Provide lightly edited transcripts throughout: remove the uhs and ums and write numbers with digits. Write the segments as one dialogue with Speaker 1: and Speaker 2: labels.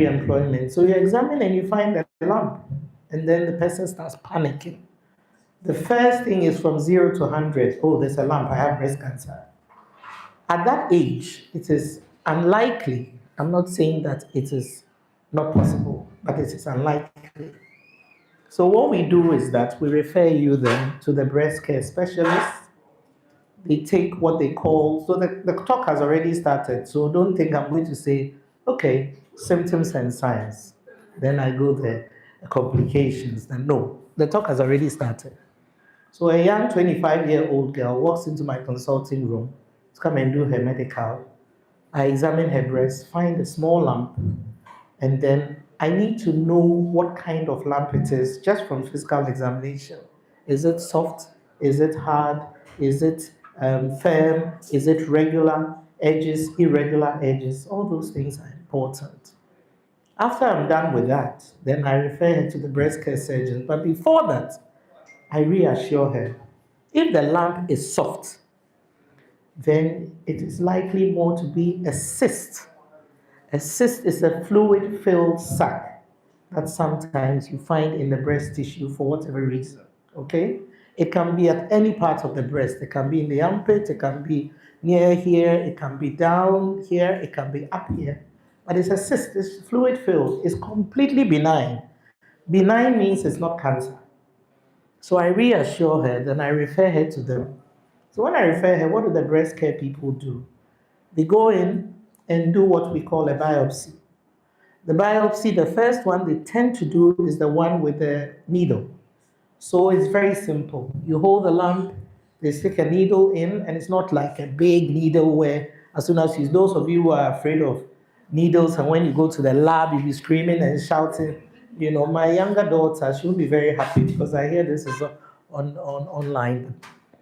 Speaker 1: pre-employment. So you examine and you find a lump, and then the person starts panicking. The first thing is from 0 to 100. Oh, there's a lump, I have breast cancer. At that age, it is unlikely. I'm not saying that it is not possible, but it is unlikely. So what we do is that we refer you then to the breast care specialist. They take what they call, so the talk has already started. So don't think I'm going to say, okay, symptoms and signs. Then I go there, complications. Then no, the talk has already started. So a young 25-year-old girl walks into my consulting room to come and do her medical. I examine her breast, find a small lump, and then I need to know what kind of lump it is just from physical examination. Is it soft? Is it hard? Is it firm? Is it regular edges, irregular edges? All those things are important. After I'm done with that, then I refer her to the breast care surgeon. But before that, I reassure her. If the lump is soft, then it is likely more to be a cyst. A cyst is a fluid-filled sac that sometimes you find in the breast tissue for whatever reason, okay? It can be at any part of the breast. It can be in the armpit, it can be near here, it can be down here, it can be up here. But it's a cyst, it's fluid-filled, it's completely benign. Benign means it's not cancer. So I reassure her, then I refer her to them. So when I refer her, what do the breast care people do? They go in and do what we call a biopsy. The biopsy, the first one they tend to do is the one with the needle. So it's very simple. You hold the lump, they stick a needle in, and it's not like a big needle where as soon as those of you who are afraid of needles, and when you go to the lab, you'll be screaming and shouting. You know, my younger daughter, she'll be very happy because I hear this is online.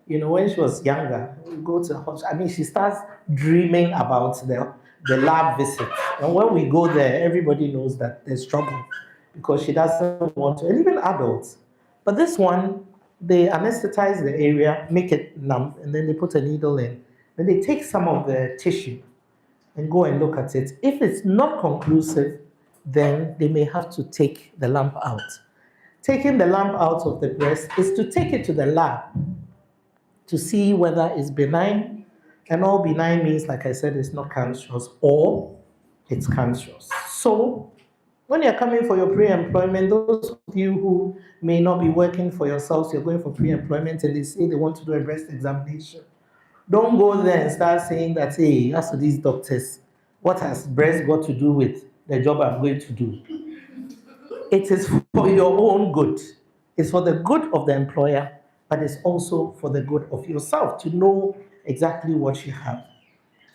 Speaker 1: You know, when she was younger, we go to the hospital. I mean, she starts dreaming about the lab visit. And when we go there, everybody knows that there's trouble because she doesn't want to, and even adults. But this one, they anesthetize the area, make it numb, and then they put a needle in. Then they take some of the tissue and go and look at it. If it's not conclusive, then they may have to take the lump out. Taking the lump out of the breast is to take it to the lab to see whether it's benign. And all benign means, like I said, it's not cancerous or it's cancerous. So when you're coming for your pre-employment, those of you who may not be working for yourselves, you're going for pre-employment and they say they want to do a breast examination. Don't go there and start saying that, hey, as to these doctors, what has breast got to do with the job I'm going to do? It is for your own good. It's for the good of the employer, but it's also for the good of yourself to know exactly what you have.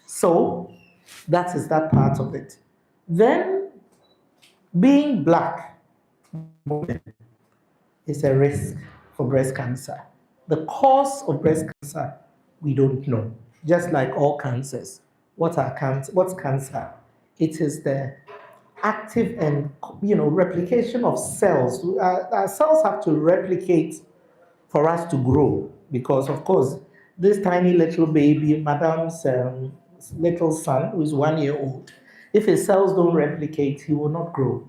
Speaker 1: So that is that part of it. Then being black is a risk for breast cancer. The cause of breast cancer, we don't know. Just like all cancers. What's cancer? It is the active and replication of cells. Our cells have to replicate for us to grow because, of course, this tiny little baby, Madame's little son, who is 1 year old, if his cells don't replicate, he will not grow.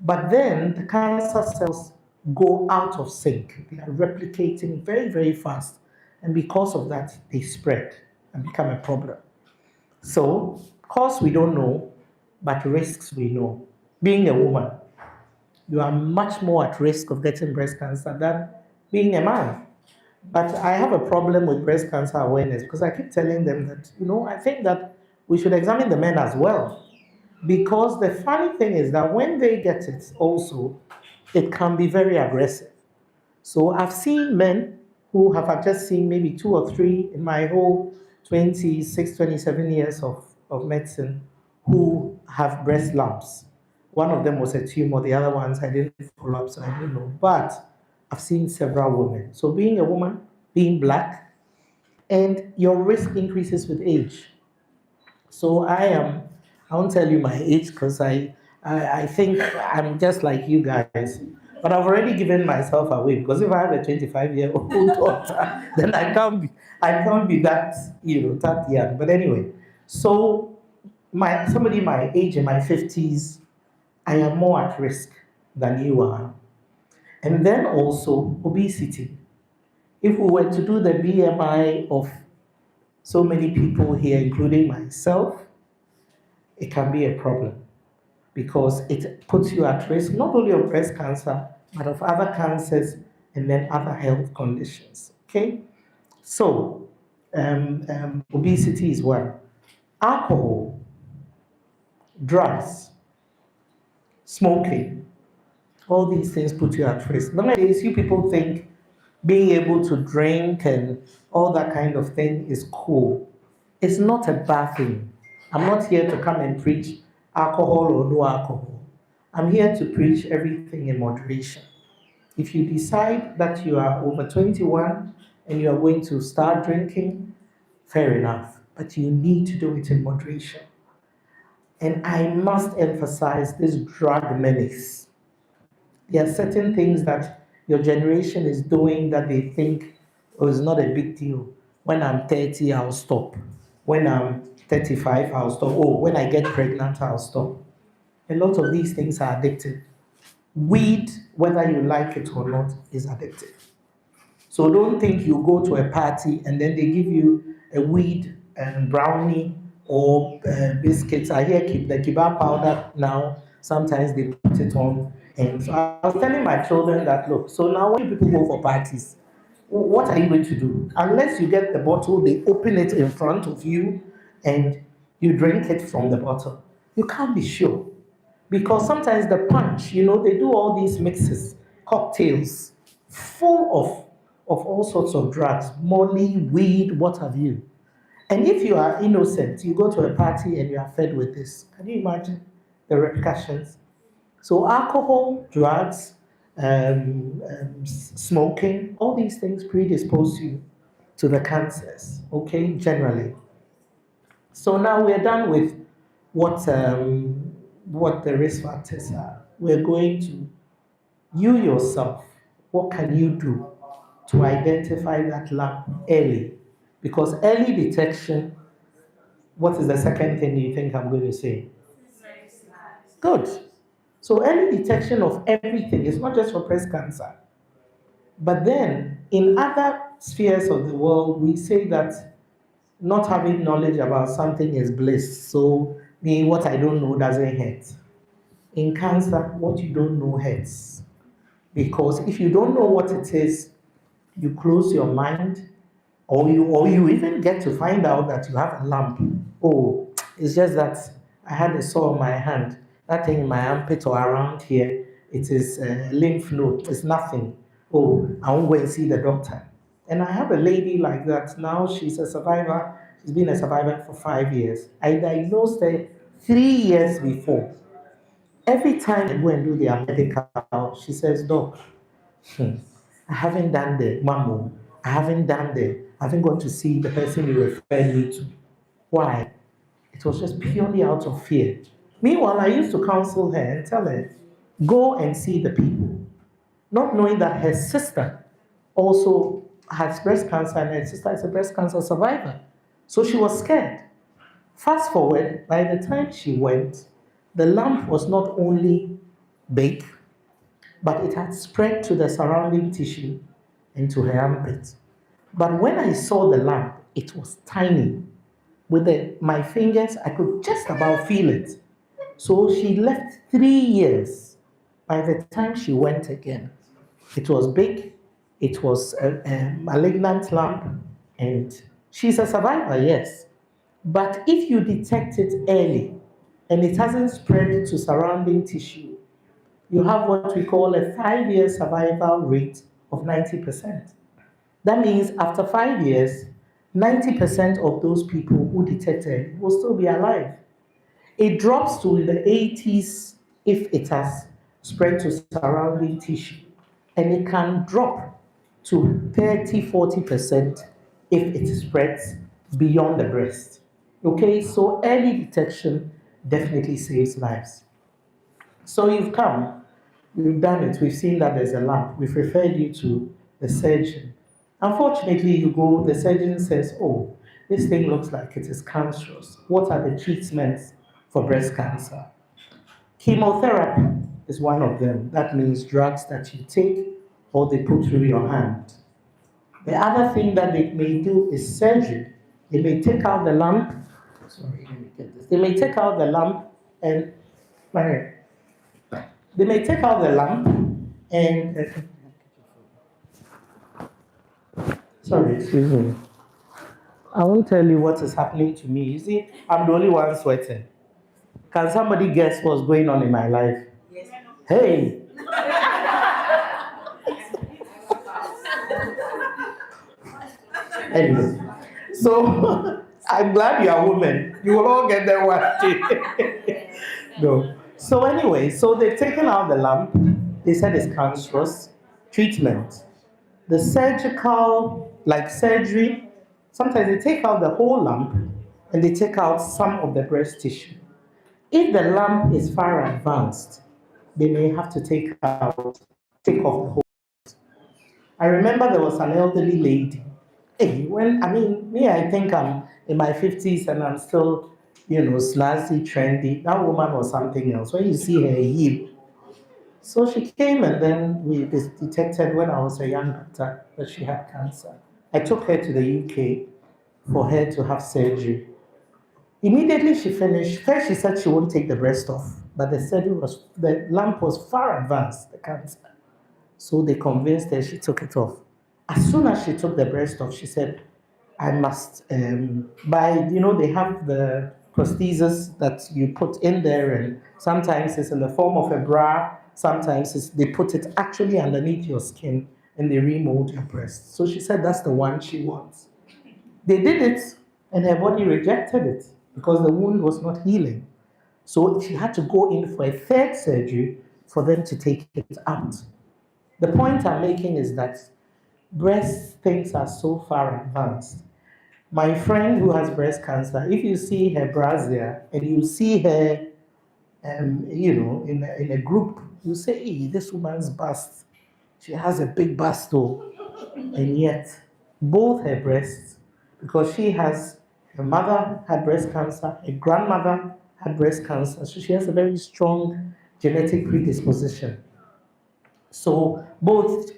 Speaker 1: But then the cancer cells go out of sync. They are replicating very, very fast. And because of that, they spread and become a problem. So, cause we don't know, but risks we know. Being a woman, you are much more at risk of getting breast cancer than being a man. But I have a problem with breast cancer awareness because I keep telling them that, I think that we should examine the men as well. Because the funny thing is that when they get it also, it can be very aggressive. So I've seen men who have just seen maybe 2 or 3 in my whole 26, 27 years of medicine who have breast lumps. One of them was a tumor, the other ones I didn't follow up, so I don't know. But I've seen several women. So being a woman, being black, and your risk increases with age. So I won't tell you my age because I think I'm just like you guys. But I've already given myself away because if I have a 25-year-old daughter, then I can't be that that young. But anyway, so somebody my age in my 50s I am more at risk than you are. And then also obesity. If we were to do the BMI of so many people here, including myself, it can be a problem because it puts you at risk not only of breast cancer, but of other cancers and then other health conditions. Okay? So, obesity is one. Alcohol, drugs, smoking, all these things put you at risk. Nowadays, you people think being able to drink and all that kind of thing is cool. It's not a bad thing. I'm not here to come and preach alcohol or no alcohol. I'm here to preach everything in moderation. If you decide that you are over 21 and you are going to start drinking, fair enough. But you need to do it in moderation. And I must emphasize this drug menace. There are certain things that your generation is doing that they think, oh, it's not a big deal. When I'm 30, I'll stop. When I'm 35, I'll stop. Oh, when I get pregnant, I'll stop. A lot of these things are addictive. Weed, whether you like it or not, is addictive. So don't think you go to a party and then they give you a weed brownie or biscuits. I hear the kiba powder now. Sometimes they put it on. And so I was telling my children that look. So now when people go for parties, what are you going to do? Unless you get the bottle, they open it in front of you, and you drink it from the bottle. You can't be sure because sometimes the punch, they do all these mixes, cocktails, full of all sorts of drugs, molly, weed, what have you. And if you are innocent, you go to a party and you are fed with this. Can you imagine the repercussions? So alcohol, drugs, smoking, all these things predispose you to the cancers, okay, generally. So now we're done with what the risk factors are. We're going to you yourself. What can you do to identify that lump early? Because early detection, what is the second thing you think I'm going to say? Good. So early detection of everything is not just for breast cancer. But then in other spheres of the world, we say that not having knowledge about something is bliss. So me, what I don't know doesn't hurt. In cancer, what you don't know hurts. Because if you don't know what it is, you close your mind, or you even get to find out that you have a lump. Oh, it's just that I had a sore on my hand. That thing in my armpit or around here, it is a lymph node. It's nothing. Oh, I won't go and see the doctor. And I have a lady like that now. She's a survivor. She's been a survivor for 5 years. I diagnosed her 3 years before. Every time I go and do their medical, she says, Doc, hmm, I haven't done the mammo. I haven't gone to see the person you referred me to. Why? It was just purely out of fear. Meanwhile, I used to counsel her and tell her, go and see the people, not knowing that her sister also has breast cancer and her sister is a breast cancer survivor. So she was scared. Fast forward, by the time she went, the lump was not only big, but it had spread to the surrounding tissue and to her armpit. But when I saw the lump, it was tiny. With my fingers, I could just about feel it. So she left 3 years. By the time she went again, it was big, it was a malignant lump, and she's a survivor, yes. But if you detect it early and it hasn't spread to surrounding tissue, you have what we call a 5 year survival rate of 90%. That means after 5 years, 90% of those people who detected will still be alive. It drops to the 80s if it has spread to surrounding tissue, and it can drop to 30-40% if it spreads beyond the breast. Okay, so early detection definitely saves lives. So you've come, we've done it, we've seen that there's a lump, we've referred you to the surgeon. Unfortunately, you go, the surgeon says, oh, this thing looks like it is cancerous. What are the treatments for breast cancer? Chemotherapy is one of them. That means drugs that you take or they put through your hand. The other thing that they may do is surgery. They may take out the lump. Sorry, let me get this. They may take out the lump and Mary, they may take out the lump and sorry, excuse me. I won't tell you what is happening to me. You see, I'm the only one sweating. Can somebody guess what's going on in my life? Yes. Hey! Anyway, so I'm glad you are women. You will all get there one day. No. So anyway, so they've taken out the lump. They said it's cancerous. Treatment. The surgical, like surgery, sometimes they take out the whole lump and they take out some of the breast tissue. If the lump is far advanced, they may have to take off the whole. I remember there was an elderly lady. Hey, me, I think I'm in my 50s and I'm still, snazzy, trendy. That woman was something else. When you see her heel. So she came and then we detected when I was a young doctor that she had cancer. I took her to the UK for her to have surgery. Immediately she finished, first she said she won't take the breast off, but the lump was far advanced, the cancer. So they convinced her, she took it off. As soon as she took the breast off, she said, I must buy, they have the prosthesis that you put in there, and sometimes it's in the form of a bra, sometimes they put it actually underneath your skin and they remold your breast. So she said that's the one she wants. They did it and her body rejected it because the wound was not healing. So she had to go in for a third surgery for them to take it out. The point I'm making is that breast things are so far advanced. My friend who has breast cancer, if you see her brassiere and you see her, in a group, you say, hey, this woman's bust. She has a big bust, though. And yet, both her breasts, because her mother had breast cancer, her grandmother had breast cancer, so she has a very strong genetic predisposition. So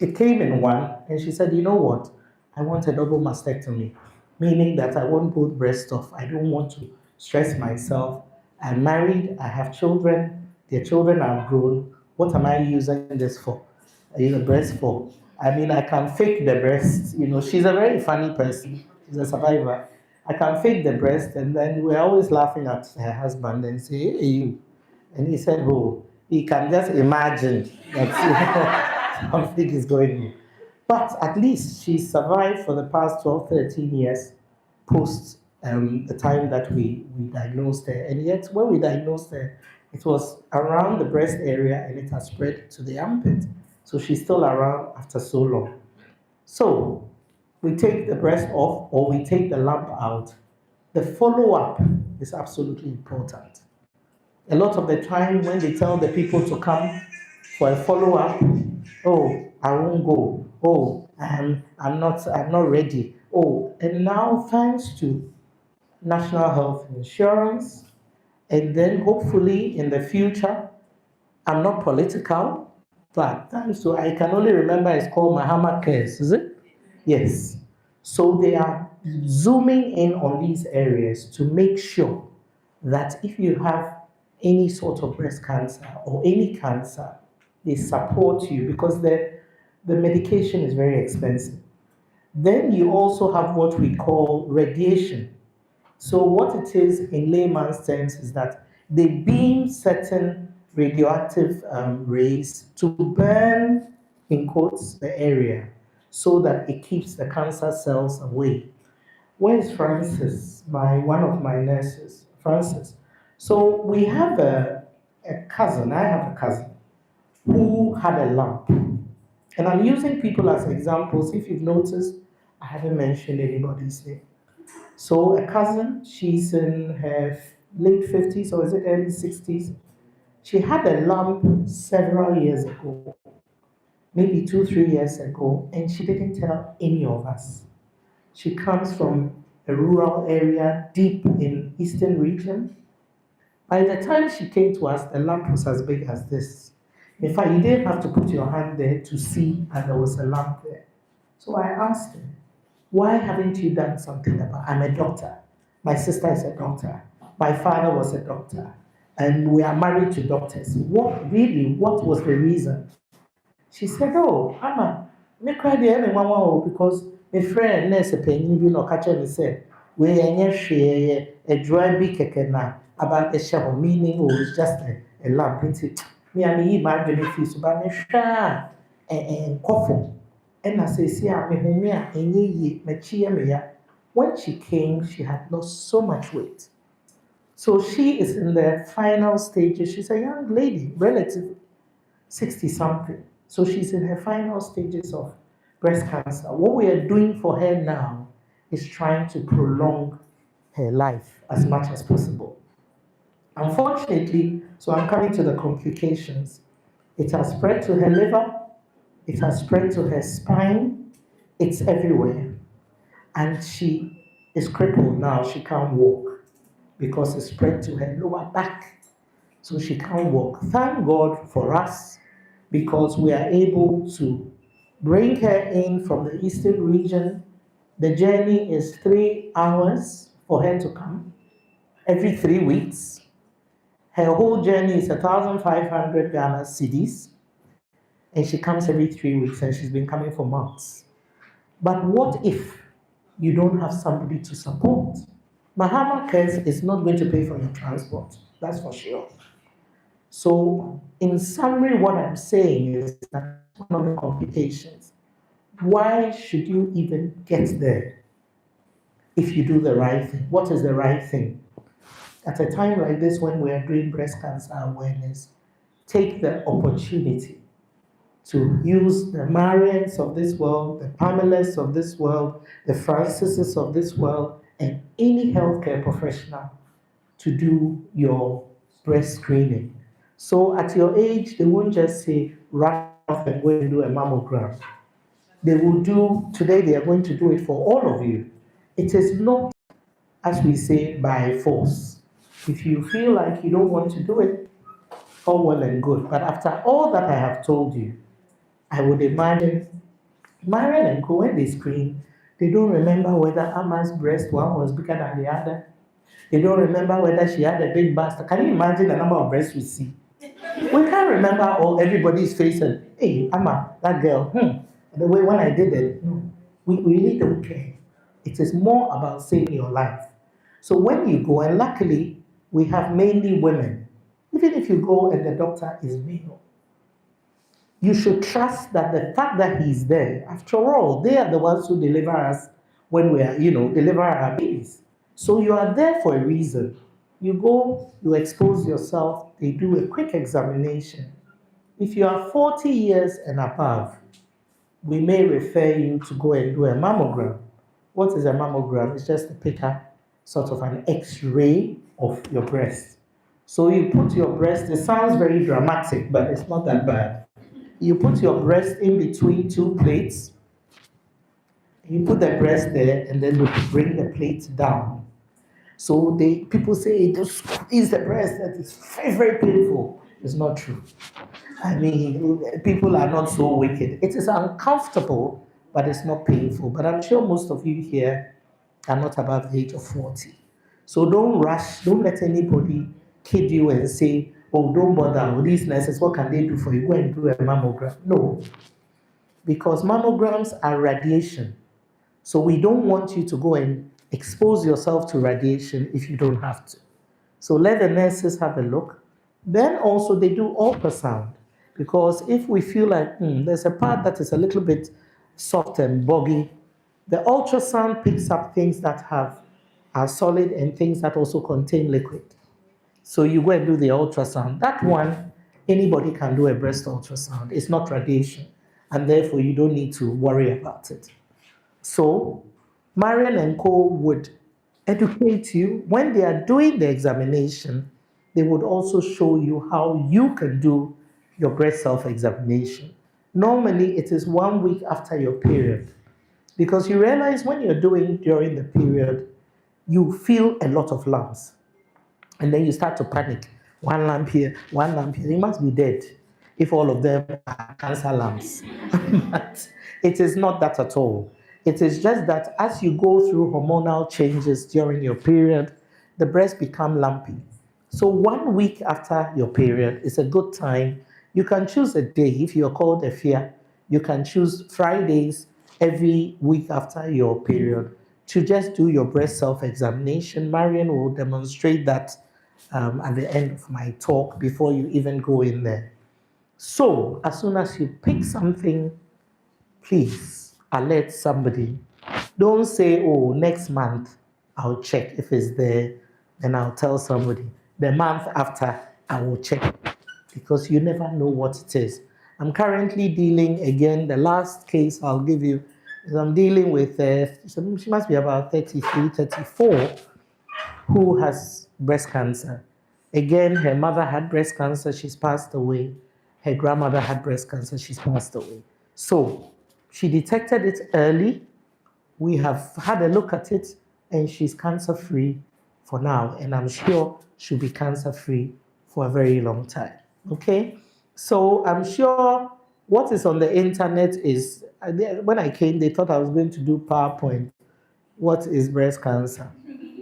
Speaker 1: it came in one, and she said, you know what? I want a double mastectomy, meaning that I want both breasts off. I don't want to stress myself. I'm married, I have children, their children are grown. What am I using this for? Breast for. I can fake the breast. She's a very funny person. She's a survivor. I can fake the breast, and then we're always laughing at her husband and say, hey, you. And he said, oh, he can just imagine that something is going on. But at least she survived for the past 12, 13 years post the time that we diagnosed her. And yet, when we diagnosed her, it was around the breast area and it has spread to the armpit. So she's still around after so long. So we take the breast off or we take the lump out. The follow-up is absolutely important. A lot of the time when they tell the people to come for a follow-up, oh, I won't go. Oh, I'm not ready. Oh, and now thanks to National Health Insurance, and then hopefully in the future, I'm not political, but thanks to, I can only remember it's called Mahama Cares, is it? Yes. So they are zooming in on these areas to make sure that if you have any sort of breast cancer or any cancer, they support you because the medication is very expensive. Then you also have what we call radiation. So what it is in layman's terms is that they beam certain radioactive rays to burn, in quotes, the area so that it keeps the cancer cells away. Where's Francis, one of my nurses? Francis. So we have a cousin, I have a cousin, who had a lump. And I'm using people as examples. If you've noticed, I haven't mentioned anybody's name. So a cousin, she's in her late 50s or is it early 60s? She had a lump several years ago, maybe 2, 3 years ago, and she didn't tell any of us. She comes from a rural area deep in eastern region. By the time she came to us, the lamp was as big as this. In fact, you didn't have to put your hand there to see that there was a lamp there. So I asked her, why haven't you done something about it? I'm a doctor. My sister is a doctor. My father was a doctor. And we are married to doctors. What was the reason? She said, oh, Ama, me cry the every mama because my friend nurse penny bi no catch me say, we enye hwe a dry big keke na about a shower meaning or it's just a lamp. Me and me my benefits but me hwa and coffee. And I say, see, I'm a enye me chia me ya. When she came, she had lost so much weight. So she is in the final stages. She's a young lady, relative 60 something. So she's in her final stages of breast cancer. What we are doing for her now is trying to prolong her life as much as possible. Unfortunately, so I'm coming to the complications. It has spread to her liver, it has spread to her spine, it's everywhere. And she is crippled now, she can't walk because it spread to her lower back. So she can't walk. Thank God for us because we are able to bring her in from the eastern region. The journey is 3 hours for her to come every 3 weeks. Her whole journey is 1,500 Ghana cedis, and she comes every 3 weeks, and she's been coming for months. But what if you don't have somebody to support? Mahama Cares is not going to pay for your transport, that's for sure. So, in summary, what I'm saying is that one of the complications. Why should you even get there if you do the right thing? What is the right thing? At a time like this, when we are doing breast cancer awareness, take the opportunity to use the Marians of this world, the Pamelas of this world, the Francises of this world, and any healthcare professional to do your breast screening. So at your age, they won't just say, run off and go and do a mammogram. They will do, today they are going to do it for all of you. It is not, as we say, by force. If you feel like you don't want to do it, all well and good. But after all that I have told you, I would imagine Marian and Co, when they screen, they don't remember whether Ama's breast one was bigger than the other. They don't remember whether she had a big bust. Can you imagine the number of breasts we see? We can't remember all everybody's face and, hey, Ama, that girl, the way when I did it, no, we really don't care. It is more about saving your life. So when you go, and luckily we have mainly women, even if you go and the doctor is male, you should trust that the fact that he's there, after all, they are the ones who deliver us when we are, deliver our babies. So you are there for a reason. You go, you expose yourself, they do a quick examination. If you are 40 years and above, we may refer you to go and do a mammogram. What is a mammogram? It's just a picture, sort of an x-ray of your breast. So you put your breast, it sounds very dramatic, but it's not that bad. You put your breast in between two plates, you put the breast there, and then you bring the plate down. So people say it just squeeze the breast, that is very, very painful. It's not true. I mean, people are not so wicked. It is uncomfortable, but it's not painful. But I'm sure most of you here are not above the age of 40. So don't rush, don't let anybody kid you and say, oh, don't bother with these nurses, what can they do for you? Go and do a mammogram. No, because mammograms are radiation. So we don't want you to go and expose yourself to radiation if you don't have to. So let the nurses have a look. Then also they do ultrasound, because if we feel like there's a part that is a little bit soft and boggy, the ultrasound picks up things that are solid and things that also contain liquid. So you go and do the ultrasound. That one, anybody can do a breast ultrasound. It's not radiation, and therefore you don't need to worry about it. So Marian and Co would educate you. When they are doing the examination, they would also show you how you can do your breast self-examination. Normally, it is 1 week after your period, because you realize when you're doing during the period, you feel a lot of lumps. And then you start to panic. One lamp here, one lamp here. He must be dead if all of them are cancer lamps. But it is not that at all. It is just that as you go through hormonal changes during your period, the breast become lumpy. So 1 week after your period is a good time. You can choose a day if you're called a fear. You can choose Fridays every week after your period to just do your breast self-examination. Marion will demonstrate that at the end of my talk before you even go in there. So as soon as you pick something, please alert somebody. Don't say, oh, next month I'll check if it's there, then I'll tell somebody. The month after, I will check because you never know what it is. I'm currently dealing, again, the last case I'll give you is I'm dealing with, she must be about 33, 34, who has breast cancer. Again, her mother had breast cancer, she's passed away. Her grandmother had breast cancer, she's passed away. So she detected it early. We have had a look at it, and she's cancer-free for now. And I'm sure she'll be cancer-free for a very long time. Okay? So I'm sure what is on the internet is, when I came, they thought I was going to do PowerPoint. What is breast cancer?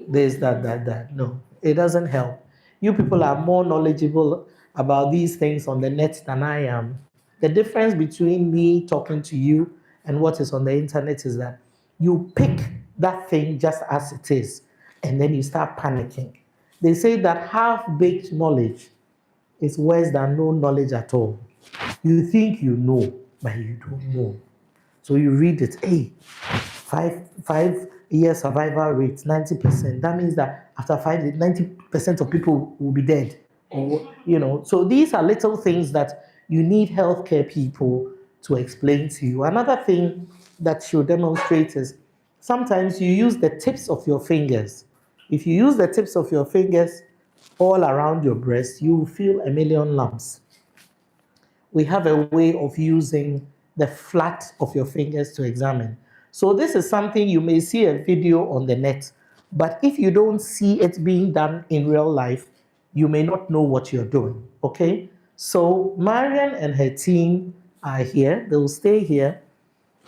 Speaker 1: This, that. No, it doesn't help. You people are more knowledgeable about these things on the net than I am. The difference between me talking to you and what is on the internet is that you pick that thing just as it is, and then you start panicking. They say that half-baked knowledge is worse than no knowledge at all. You think you know, but you don't know. So you read it, hey, 5 year survival rate, 90%. That means that after 5 years, 90% of people will be dead. Or, so these are little things that you need healthcare people to explain to you. Another thing that should demonstrate is sometimes you use the tips of your fingers. If you use the tips of your fingers all around your breast, you will feel a million lumps. We have a way of using the flat of your fingers to examine. So this is something you may see a video on the net, but if you don't see it being done in real life, you may not know what you're doing, okay? So Marian and her team are here. They'll stay here,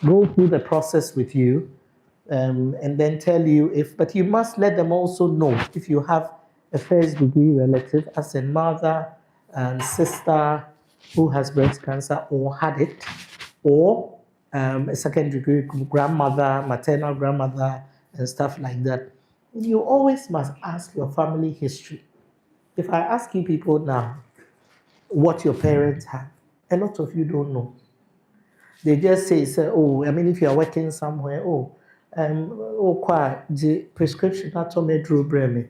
Speaker 1: go through the process with you, and then tell you but you must let them also know if you have a first degree relative, as a mother and sister who has breast cancer or had it, or a second degree grandmother, maternal grandmother, and stuff like that. You always must ask your family history. If I ask you people now what your parents have, a lot of you don't know. They just say, oh, I mean, if you are working somewhere, the prescription atomed breme.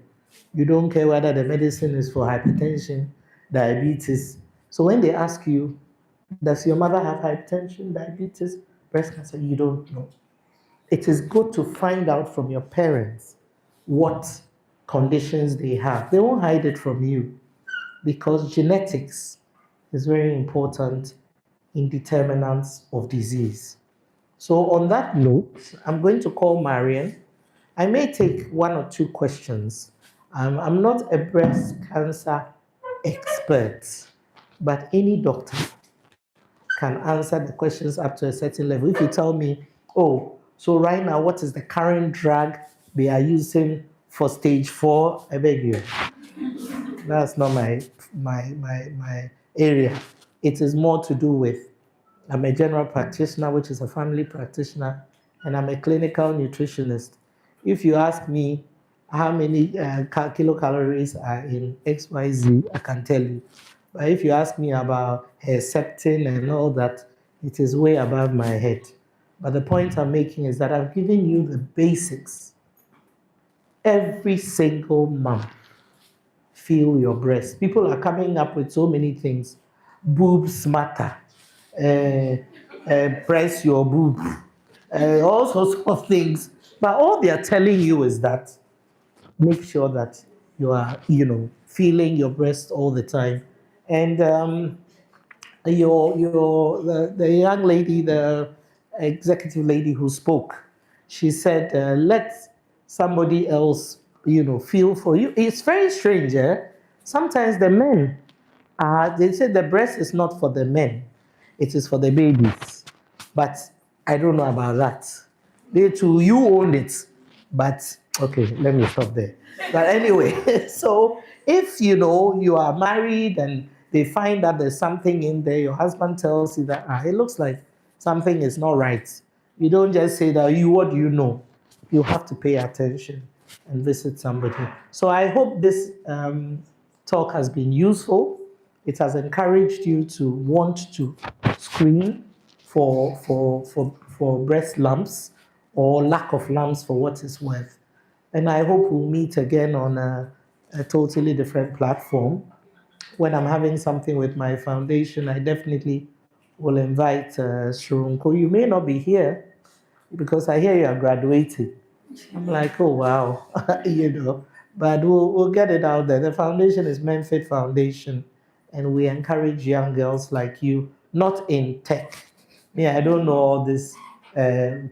Speaker 1: You don't care whether the medicine is for hypertension, diabetes. So when they ask you, does your mother have hypertension, diabetes, breast cancer? You don't know. It is good to find out from your parents what conditions they have. They won't hide it from you because genetics is very important in determinants of disease. So on that note, I'm going to call Marian. I may take one or two questions. I'm not a breast cancer expert, but any doctor can answer the questions up to a certain level. If you tell me, oh, so right now, what is the current drug they are using for stage 4? I beg you. That's not my area. It is more to do with, I'm a general practitioner, which is a family practitioner, and I'm a clinical nutritionist. If you ask me how many kilocalories are in XYZ, I can tell you. But if you ask me about Herceptin and all that, it is way above my head. But the point I'm making is that I've given you the basics. Every single month, feel your breast. People are coming up with so many things. Boobs matter. Press your boob. All sorts of things. But all they are telling you is that make sure that you are, feeling your breast all the time. And the young lady, the executive lady who spoke, she said, let somebody else feel for you. It's very strange, eh? Sometimes the men, they say the breast is not for the men, it is for the babies. But I don't know about that. They too, you own it. But okay, let me stop there. But anyway, so if you are married and they find that there's something in there, your husband tells you that it looks like something is not right. You don't just say that what do you know? You have to pay attention and visit somebody. So I hope this talk has been useful. It has encouraged you to want to screen for breast lumps or lack of lumps for what it's worth. And I hope we'll meet again on a totally different platform. When I'm having something with my foundation, I definitely will invite Soronko. You may not be here because I hear you are graduating. I'm like, oh wow, But we'll get it out there. The foundation is Menfit Foundation, and we encourage young girls like you, not in tech. Yeah, I don't know all this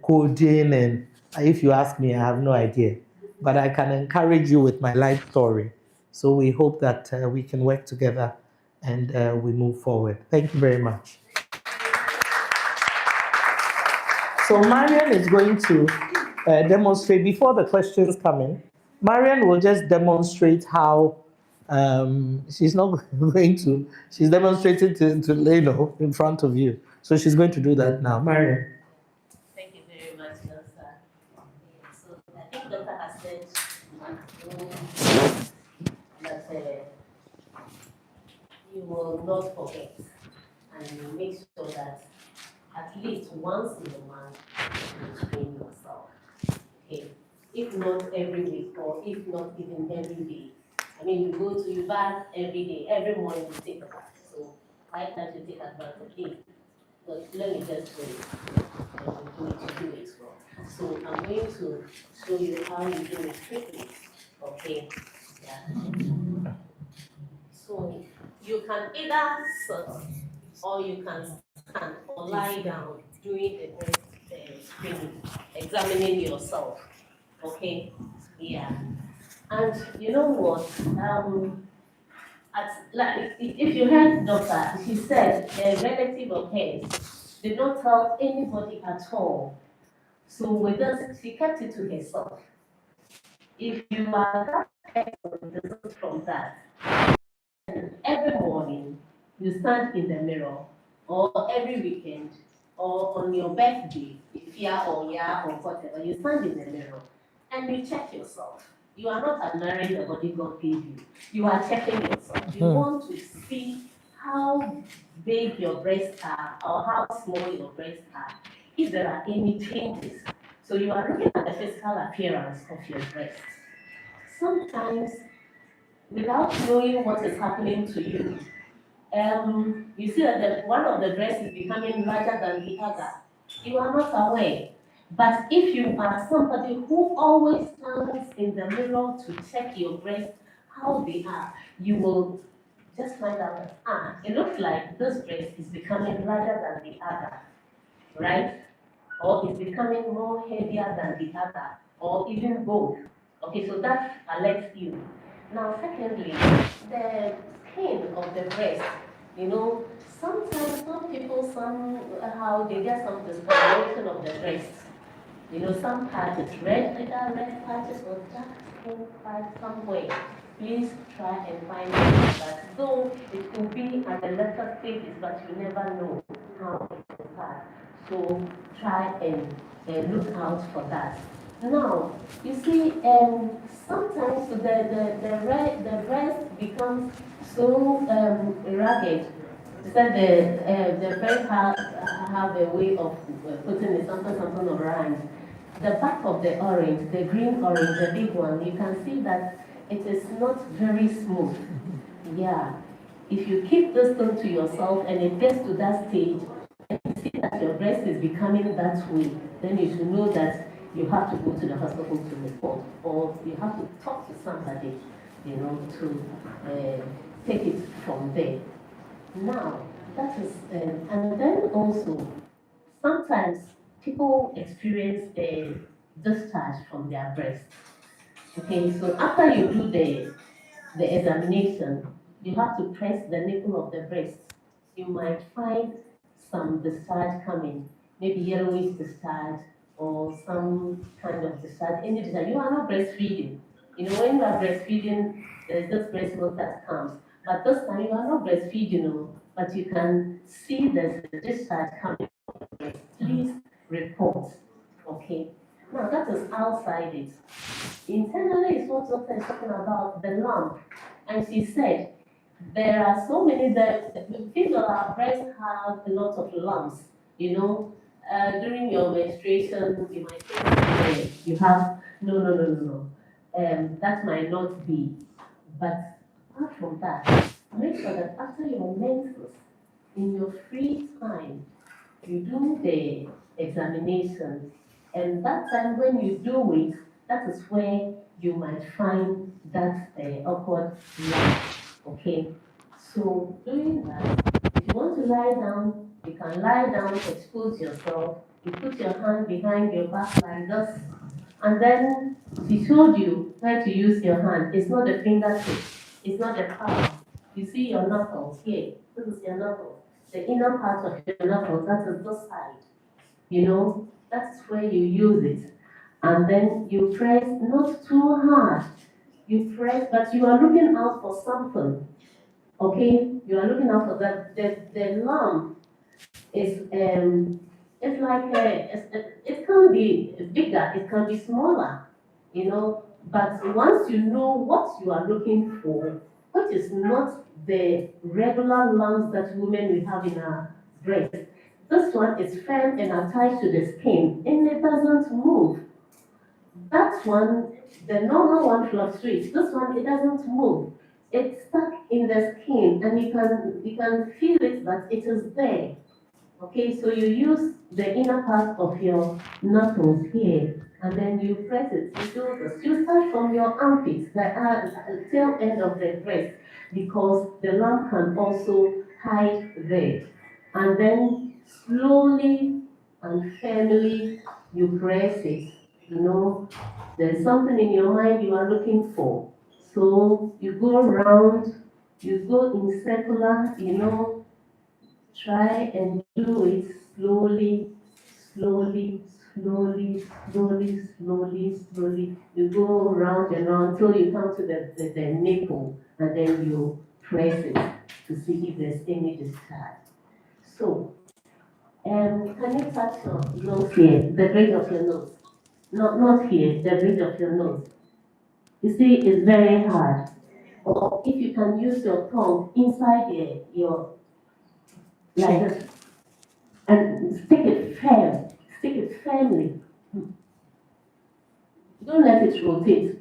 Speaker 1: coding, and if you ask me, I have no idea. But I can encourage you with my life story. So we hope that we can work together and we move forward. Thank you very much. So Marian is going to demonstrate before the questions come in. Marian will just demonstrate how she's not going to. She's demonstrating to Leno in front of you. So she's going to do that now. Marian.
Speaker 2: Thank you very much, Doctor. So I think Doctor has said that you will not forget and you make sure that at least once in a month you train yourself. Okay. If not every week or if not even every day. I mean, you bath every day, every morning you take a bath. So why can't you take advantage of it? But let me just do it. And you do it well. So I'm going to show you how you do it quickly. Okay. Yeah. So you can either sit or you can stand or lie down doing the breast screening, examining yourself. Okay? Yeah. And you know what? If you heard Doctor, she said a relative of hers did not tell anybody at all. So with us, she kept it to herself. If you are that person from that, every morning you stand in the mirror, or every weekend, or on your birthday, if you are or yeah or whatever, you stand in the mirror and you check yourself. You are not admiring the body God gave you. You are checking yourself. You want to see how big your breasts are or how small your breasts are, if there are any changes. So you are looking at the physical appearance of your breast. Sometimes without knowing what is happening to you, you see that one of the breasts is becoming larger than the other. You are not aware. But if you are somebody who always stands in the mirror to check your breasts, how they are, you will just find out that, it looks like this breast is becoming larger than the other, right? Or it's becoming more heavier than the other, or even both. Okay, so that alerts you. Now, secondly, the skin of the breast. Sometimes some people somehow they get some discoloration of the breast. Some part is red, either red patches or dark skin part somewhere. Please try and find out that. Though it could be at the later stages, but you never know how it will start. So try and look out for that. Now, you see, sometimes the breast becomes so ragged that the breast have a way of putting something around. The back of the orange, the green orange, the big one, you can see that it is not very smooth. Yeah. If you keep this thing to yourself and it gets to that stage, and you see that your breast is becoming that way, then you should know that you have to go to the hospital to report, or you have to talk to somebody, to take it from there. Now, that is, and then also, sometimes people experience a discharge from their breast. Okay, so after you do the examination, you have to press the nipple of the breast. You might find some discharge coming, maybe yellowish discharge or some kind of discharge, any discharge. You are not breastfeeding. You know, when you are breastfeeding, there's this breast milk that comes. But this time you are not breastfeeding, no, but you can see there's a discharge coming. Please report. Okay. Now that is outside it. Internally is what doctor is talking about, the lump. And she said, there are so many that people our breasts have a lot of lumps, you know. During your menstruation, you might think you have, no. That might not be. But apart from that, make sure that after your menses, in your free time, you do the examination, and that time when you do it, that is where you might find that awkward line. Okay, so doing that, if you want to lie down, you can lie down, expose yourself, you put your hand behind your back like this, and then she showed you where to use your hand. It's not the fingertip, it's not the palm. You see your knuckles here, this is your knuckles. The inner part of your knuckles, that is this side. You know, that's where you use it. And then you press not too hard. You press, but you are looking out for something. Okay? You are looking out for that. The lump is it's like it can be bigger, it can be smaller, you know. But once you know what you are looking for, which is not the regular lumps that women will have in our breast, this one is firm and attached to the skin and it doesn't move. That one, the normal one fluctuates. This one, it doesn't move. It's stuck in the skin and you can feel it that it is there. Okay, so you use the inner part of your knuckles here, and then you press it. You do this. You start from your armpits, the tail end of the breast, because the lump can also hide there. And then slowly and firmly you press it. You know, there's something in your mind you are looking for. So you go around, you go in circular, you know, try and do it slowly, slowly, slowly, slowly, slowly, slowly. You go round and round until you come to the nipple, and then you press it to see if there's any discharge. So, can you touch your nose here, the bridge of your nose? Not here, the bridge of your nose. You see, it's very hard. Or if you can use your tongue inside your like this, and stick it firmly. Don't let it rotate.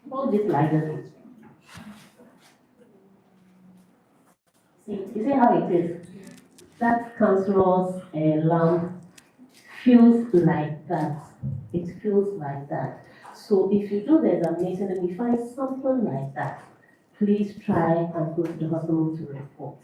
Speaker 2: Hold it like this. See, you see how it is? That cancerous lump feels like that. It feels like that. So if you do the examination and you find something like that, please try and go to the hospital to report.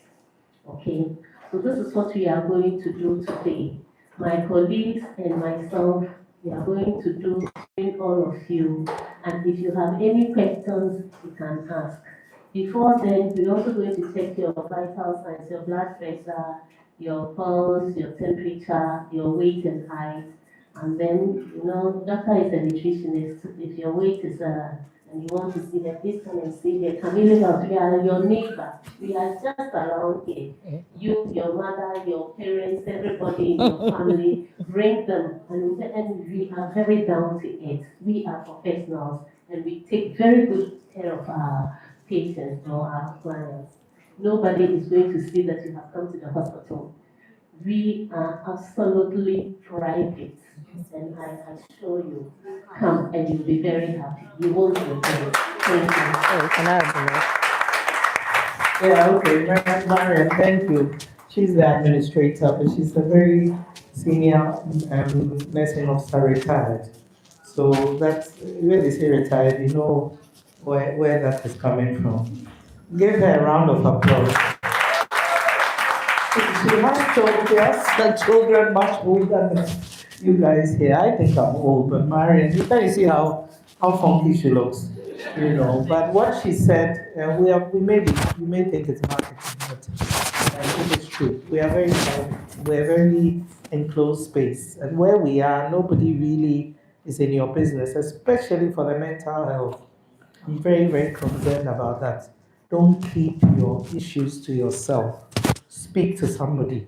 Speaker 2: Okay? So this is what we are going to do today. My colleagues and myself, we are going to do with all of you. And if you have any questions, you can ask. Before then, we're also going to check your vital signs, your blood pressure, your pulse, your temperature, your weight and height. And then, you know, doctor is a nutritionist. If your weight is and you want to see her, please come and see her. Kamili, we are your neighbor. We are just around here. You, your mother, your parents, everybody in your family, bring them. And we are very down to earth. We are professionals and we take very good care of our patients or our clients. Nobody is going to see that you have come to the hospital. We are absolutely private, and I assure you, come and you'll be very happy. You won't regret it. Thank you.
Speaker 1: Oh, can I have the Yeah, okay, Mariam, thank you. She's the administrator, but she's a very senior nursing officer retired. So that's, when they say retired, you know where that is coming from. Give her a round of applause. She has children much older than You guys here, I think I'm old, but Marian, you can see how funky she looks, But what she said, we may think it's marketing, but I think it's true. We are very private. We are very enclosed space, and where we are, nobody really is in your business, especially for the mental health. I'm very, very concerned about that. Don't keep your issues to yourself. Speak to somebody.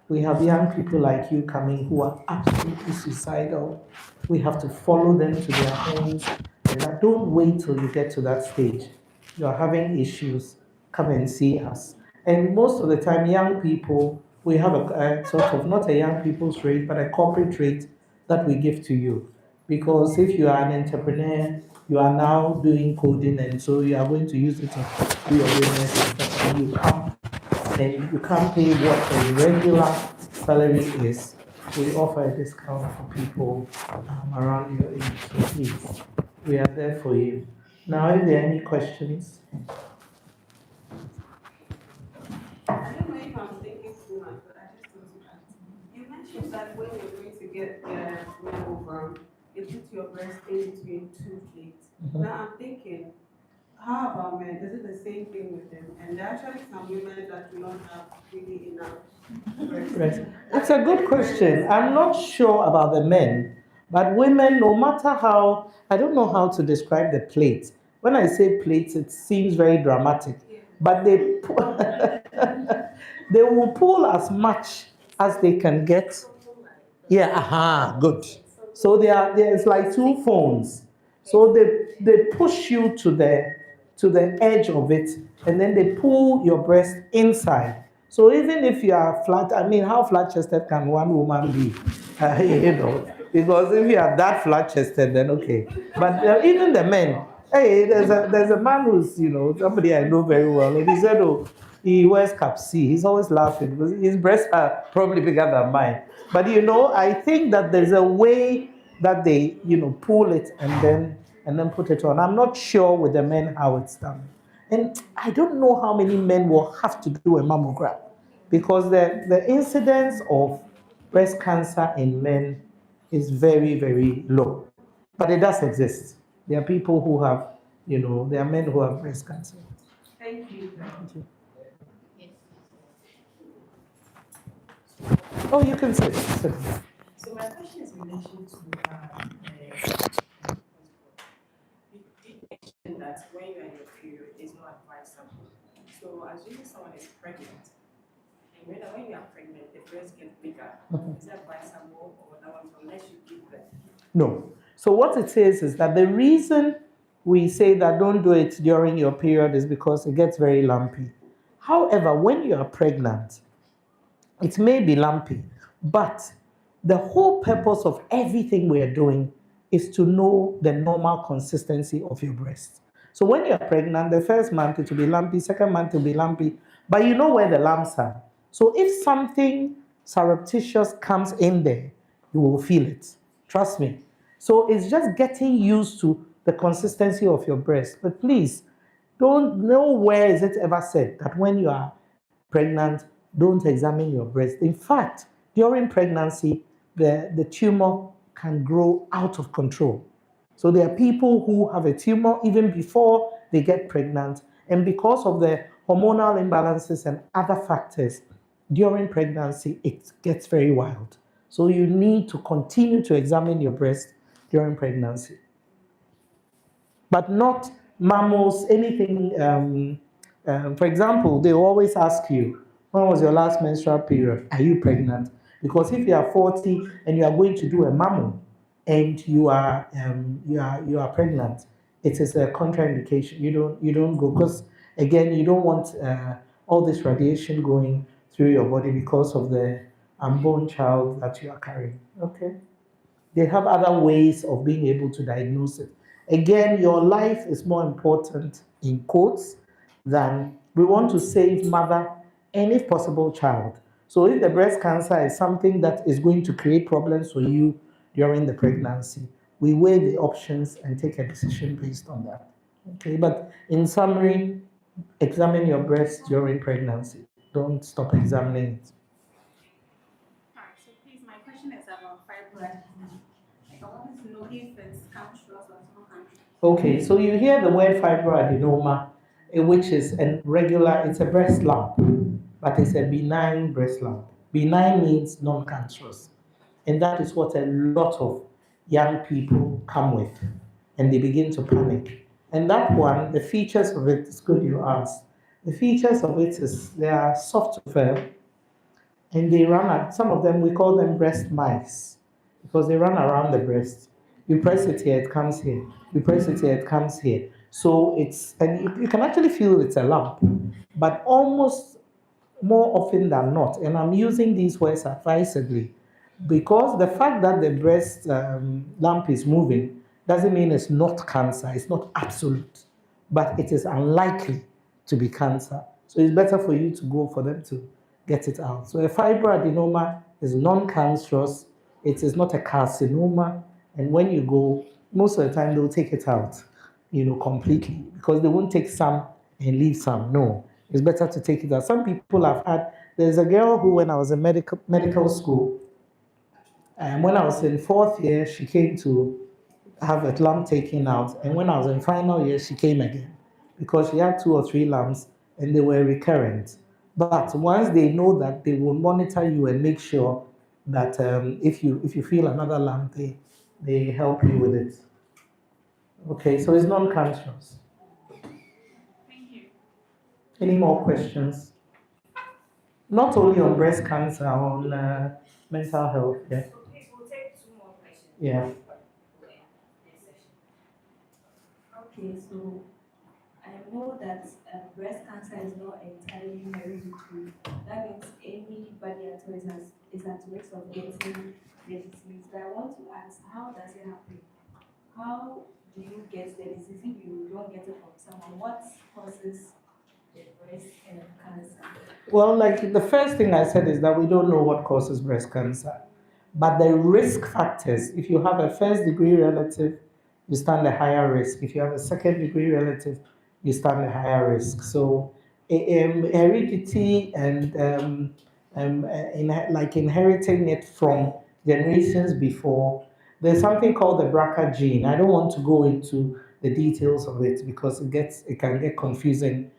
Speaker 1: We have young people like you coming who are absolutely suicidal. We have to follow them to their homes. And don't wait till you get to that stage. You are having issues, come and see us. And most of the time, young people, we have a sort of not a young people's rate, but a corporate rate that we give to you. Because if you are an entrepreneur, you are now doing coding, and so you are going to use it to do your business and stuff, and you can't pay what a regular salary is. We offer a discount for people around your age. So please, we are there for you. Now, if there are any questions,
Speaker 3: I don't know if I'm thinking too much, but I just want to ask. You mentioned that when you're going to get the mammogram, you put your breast in between two plates. Now I'm thinking, how about men? Is it the same thing with them? And there are actually some women that do not have really enough breast.
Speaker 1: right. It's a good question. I'm not sure about the men, but women, no matter how, I don't know how to describe the plate. When I say plates, it seems very dramatic,
Speaker 3: Yeah.
Speaker 1: but they will pull as much as they can get. Yeah, good. So there's like two phones. So they push you to the edge of it, and then they pull your breast inside. So even if you are flat, I mean, how flat chested can one woman be? Because if you are that flat chested, then okay. But even the men, hey, there's a man who's somebody I know very well, and he said, oh, he wears cap C. He's always laughing because his breasts are probably bigger than mine. But I think that there's a way that they pull it and then put it on. I'm not sure with the men how it's done, and I don't know how many men will have to do a mammogram because the incidence of breast cancer in men is very, very low, but it does exist. There are people who have, there are men who have breast cancer.
Speaker 3: Thank you.
Speaker 1: Thank you. Oh, you can sit.
Speaker 3: So my question is in relation to you mentioned that when you're in your period, it's not advisable. So assuming someone is pregnant, and when you are pregnant, the breast gets bigger. Is it advisable or that one unless you give birth?
Speaker 1: No. So what it says is that the reason we say that don't do it during your period is because it gets very lumpy. However, when you are pregnant, it may be lumpy, but the whole purpose of everything we are doing is to know the normal consistency of your breast. So when you're pregnant, the first month it will be lumpy, second month it will be lumpy, but you know where the lumps are. So if something surreptitious comes in there, you will feel it. Trust me. So it's just getting used to the consistency of your breast. But please, don't know where is it ever said that when you are pregnant, don't examine your breast. In fact, during pregnancy, the tumor can grow out of control. So there are people who have a tumor even before they get pregnant, and because of the hormonal imbalances and other factors, during pregnancy, it gets very wild. So you need to continue to examine your breast during pregnancy, but not mammals, anything. For example, they always ask you, when was your last menstrual period? Are you pregnant? Because if you are 40 and you are going to do a mammo and you are pregnant, it is a contraindication. You don't go because again you don't want all this radiation going through your body because of the unborn child that you are carrying. Okay. They have other ways of being able to diagnose it. Again, your life is more important, in quotes, than we want to save mother and, if possible, child. So, if the breast cancer is something that is going to create problems for you during the pregnancy, we weigh the options and take a decision based on that. Okay, but in summary, examine your breast during pregnancy. Don't stop examining it.
Speaker 3: Alright, so please, my question is about fibroids. that like I wanted to know if it's cancerous or it's not cancerous.
Speaker 1: Okay, so you hear the word fibroadenoma, which is a regular, it's a breast lump, but it's a benign breast lump. Benign means non-cancerous. And that is what a lot of young people come with. And they begin to panic. And that one, the features of it, it's good you asked. The features of it is they are soft to firm, and they run at some of them, we call them breast mice because they run around the breast. You press it here, it comes here. You press it here, it comes here. So it's, and you can actually feel it's a lump, but almost more often than not, and I'm using these words advisedly, because the fact that the breast lump is moving doesn't mean it's not cancer, it's not absolute, but it is unlikely to be cancer. So it's better for you to go for them to get it out. So a fibroadenoma is non-cancerous, it is not a carcinoma, and when you go, most of the time they'll take it out, completely, because they won't take some and leave some. No, it's better to take it out. Some people have had, there's a girl who, when I was in medical school, and when I was in fourth year, she came to have a lump taken out. And when I was in final year, she came again because she had 2 or 3 lumps and they were recurrent. But once they know that, they will monitor you and make sure that if you feel another lump, they help you with it. Okay, so it's non-cancerous.
Speaker 3: Thank you.
Speaker 1: Any more questions? Not only on breast cancer, on mental health. Yeah.
Speaker 3: We'll take 2 more questions.
Speaker 1: Yeah.
Speaker 4: Okay, so I know that breast cancer is not entirely hereditary. That means anybody at all is at risk of getting the disease. But I want to ask, how does it happen? How do you get the disease if you don't get it from someone? What causes the breast cancer?
Speaker 1: Well, like the first thing I said is that we don't know what causes breast cancer. But the risk factors, if you have a first degree relative, you stand a higher risk. If you have a second degree relative, you stand a higher risk. So heredity and like inheriting it from generations before, there's something called the BRCA gene. I don't want to go into the details of it because it can get confusing